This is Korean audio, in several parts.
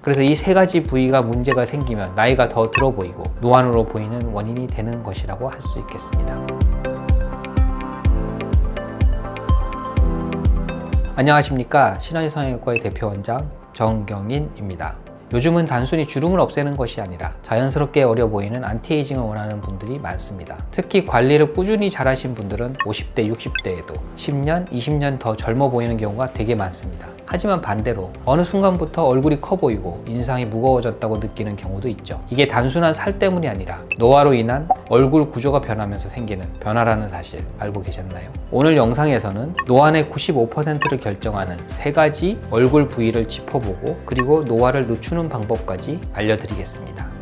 그래서 이 세 가지 부위가 문제가 생기면 나이가 더 들어 보이고 노안으로 보이는 원인이 되는 것이라고 할 수 있겠습니다. 안녕하십니까. 신원희 성형외과의 대표원장 정경인입니다. 요즘은 단순히 주름을 없애는 것이 아니라 자연스럽게 어려 보이는 안티에이징을 원하는 분들이 많습니다. 특히 관리를 꾸준히 잘하신 분들은 50대, 60대에도 10년, 20년 더 젊어 보이는 경우가 되게 많습니다. 하지만 반대로 어느 순간부터 얼굴이 커 보이고 인상이 무거워졌다고 느끼는 경우도 있죠. 이게 단순한 살 때문이 아니라 노화로 인한 얼굴 구조가 변하면서 생기는 변화라는 사실 알고 계셨나요? 오늘 영상에서는 노안의 95%를 결정하는 세 가지 얼굴 부위를 짚어보고 그리고 노화를 늦추는 방법까지 알려드리겠습니다.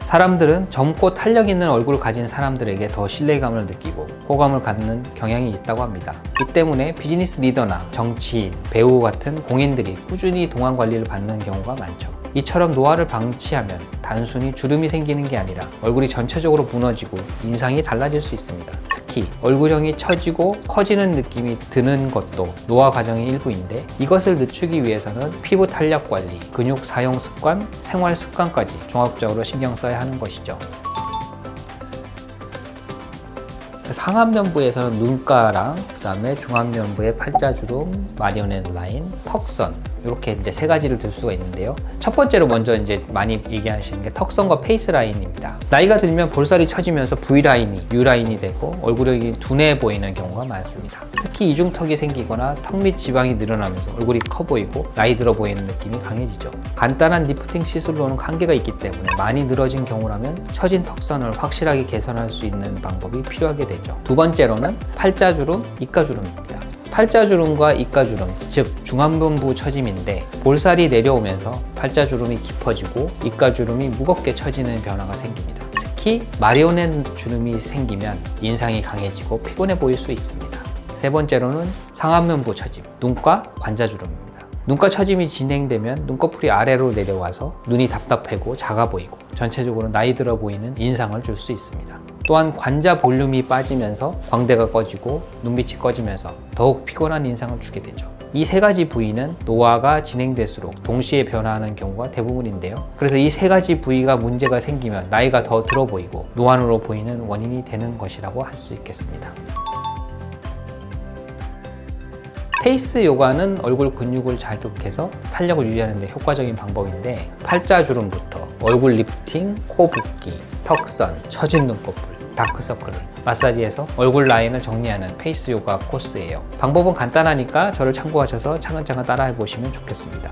사람들은 젊고 탄력 있는 얼굴을 가진 사람들에게 더 신뢰감을 느끼고 호감을 갖는 경향이 있다고 합니다. 이 때문에 비즈니스 리더나 정치인, 배우 같은 공인들이 꾸준히 동안 관리를 받는 경우가 많죠. 이처럼 노화를 방치하면 단순히 주름이 생기는 게 아니라 얼굴이 전체적으로 무너지고 인상이 달라질 수 있습니다. 특히 얼굴형이 처지고 커지는 느낌이 드는 것도 노화 과정의 일부인데 이것을 늦추기 위해서는 피부 탄력 관리, 근육 사용 습관, 생활 습관까지 종합적으로 신경 써야 하는 것이죠. 상안면부에서는 눈가랑 그다음에 중안면부의 팔자주름, 마리오넷 라인, 턱선 이렇게 이제 세 가지를 들 수가 있는데요. 첫 번째로 먼저 이제 많이 얘기하시는 게 턱선과 페이스 라인입니다. 나이가 들면 볼살이 처지면서 V 라인이 U 라인이 되고 얼굴이 둔해 보이는 경우가 많습니다. 특히 이중턱이 생기거나 턱 밑 지방이 늘어나면서 얼굴이 커 보이고 나이 들어 보이는 느낌이 강해지죠. 간단한 리프팅 시술로는 한계가 있기 때문에 많이 늘어진 경우라면 처진 턱선을 확실하게 개선할 수 있는 방법이 필요하게 되죠. 두 번째로는 팔자주름, 입가주름입니다. 팔자주름과 입가주름, 즉 중안면부 처짐인데 볼살이 내려오면서 팔자주름이 깊어지고 입가주름이 무겁게 처지는 변화가 생깁니다. 특히 마리오넷 주름이 생기면 인상이 강해지고 피곤해 보일 수 있습니다. 세 번째로는 상안면부 처짐, 눈가 관자주름입니다. 눈가 처짐이 진행되면 눈꺼풀이 아래로 내려와서 눈이 답답하고 작아 보이고 전체적으로 나이 들어 보이는 인상을 줄 수 있습니다. 또한 관자 볼륨이 빠지면서 광대가 꺼지고 눈빛이 꺼지면서 더욱 피곤한 인상을 주게 되죠. 이 세 가지 부위는 노화가 진행될수록 동시에 변화하는 경우가 대부분인데요. 그래서 이 세 가지 부위가 문제가 생기면 나이가 더 들어 보이고 노안으로 보이는 원인이 되는 것이라고 할 수 있겠습니다. 페이스 요가는 얼굴 근육을 자극해서 탄력을 유지하는 데 효과적인 방법인데 팔자주름부터 얼굴 리프팅, 코 붓기, 턱선, 처진 눈꺼풀, 다크서클을 마사지해서 얼굴 라인을 정리하는 페이스 요가 코스예요. 방법은 간단하니까 저를 참고하셔서 차근차근 따라해 보시면 좋겠습니다.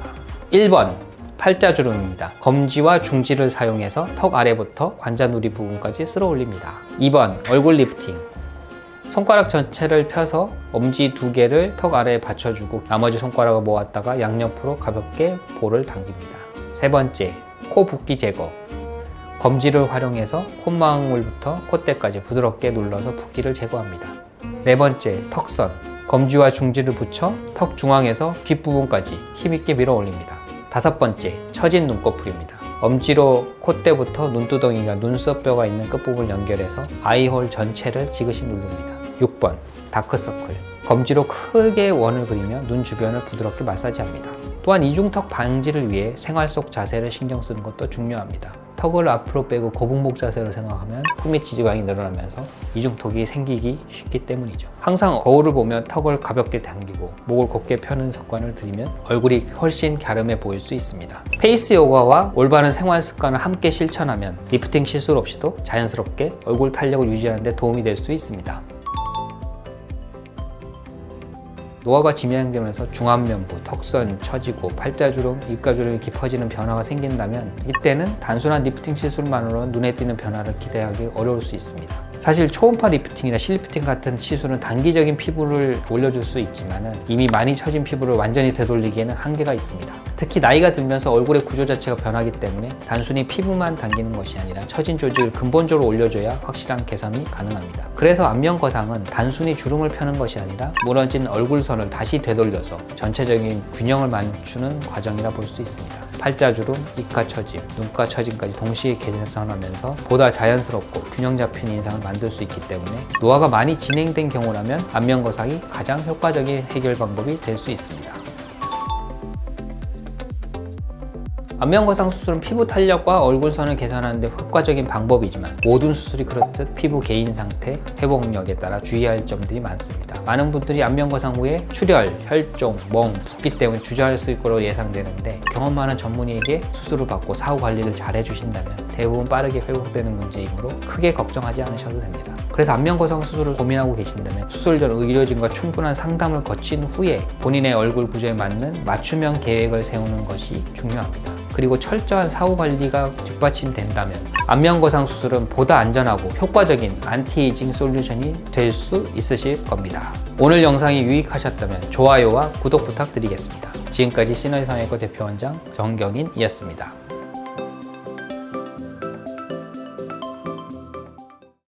1번 팔자주름입니다. 검지와 중지를 사용해서 턱 아래부터 관자놀이 부분까지 쓸어 올립니다. 2번 얼굴 리프팅. 손가락 전체를 펴서 엄지 2개를 턱 아래에 받쳐주고 나머지 손가락을 모았다가 양옆으로 가볍게 볼을 당깁니다. 세 번째, 코 붓기 제거. 검지를 활용해서 콧망울부터 콧대까지 부드럽게 눌러서 붓기를 제거합니다. 네 번째, 턱선. 검지와 중지를 붙여 턱 중앙에서 귓부분까지 힘있게 밀어 올립니다. 다섯 번째, 처진 눈꺼풀입니다. 엄지로 콧대부터 눈두덩이가 눈썹뼈가 있는 끝부분을 연결해서 아이홀 전체를 지그시 누릅니다. 6번, 다크서클. 검지로 크게 원을 그리며 눈 주변을 부드럽게 마사지합니다. 또한 이중턱 방지를 위해 생활 속 자세를 신경 쓰는 것도 중요합니다. 턱을 앞으로 빼고 거북목 자세로 생각하면 턱 밑 지방이 늘어나면서 이중턱이 생기기 쉽기 때문이죠. 항상 거울을 보면 턱을 가볍게 당기고 목을 곧게 펴는 습관을 들이면 얼굴이 훨씬 갸름해 보일 수 있습니다. 페이스 요가와 올바른 생활 습관을 함께 실천하면 리프팅 시술 없이도 자연스럽게 얼굴 탄력을 유지하는 데 도움이 될 수 있습니다. 노화가 진행되면서 중안면부, 턱선 처지고 팔자주름, 입가주름이 깊어지는 변화가 생긴다면 이때는 단순한 리프팅 시술만으로는 눈에 띄는 변화를 기대하기 어려울 수 있습니다. 사실 초음파 리프팅이나 실리프팅 같은 시술은 단기적인 피부를 올려줄 수 있지만 이미 많이 처진 피부를 완전히 되돌리기에는 한계가 있습니다. 특히 나이가 들면서 얼굴의 구조 자체가 변하기 때문에 단순히 피부만 당기는 것이 아니라 처진 조직을 근본적으로 올려줘야 확실한 개선이 가능합니다. 그래서 안면 거상은 단순히 주름을 펴는 것이 아니라 무너진 얼굴선을 다시 되돌려서 전체적인 균형을 맞추는 과정이라 볼 수 있습니다. 팔자주름, 입가 처짐, 눈가 처짐까지 동시에 개선하면서 보다 자연스럽고 균형 잡힌 인상을 만들 수 있기 때문에 노화가 많이 진행된 경우라면 안면 거상이 가장 효과적인 해결 방법이 될 수 있습니다. 안면거상 수술은 피부 탄력과 얼굴선을 개선하는 데 효과적인 방법이지만 모든 수술이 그렇듯 피부 개인 상태, 회복력에 따라 주의할 점들이 많습니다. 많은 분들이 안면거상 후에 출혈, 혈종, 멍, 붓기 때문에 주저했을 거로 예상되는데 경험 많은 전문의에게 수술을 받고 사후 관리를 잘 해주신다면 대부분 빠르게 회복되는 문제이므로 크게 걱정하지 않으셔도 됩니다. 그래서 안면거상 수술을 고민하고 계신다면 수술 전 의료진과 충분한 상담을 거친 후에 본인의 얼굴 구조에 맞는 맞춤형 계획을 세우는 것이 중요합니다. 그리고 철저한 사후 관리가 뒷받침된다면 안면거상 수술은 보다 안전하고 효과적인 안티에이징 솔루션이 될 수 있으실 겁니다. 오늘 영상이 유익하셨다면 좋아요와 구독 부탁드리겠습니다. 지금까지 시너지성형외과 대표원장 정경인이었습니다.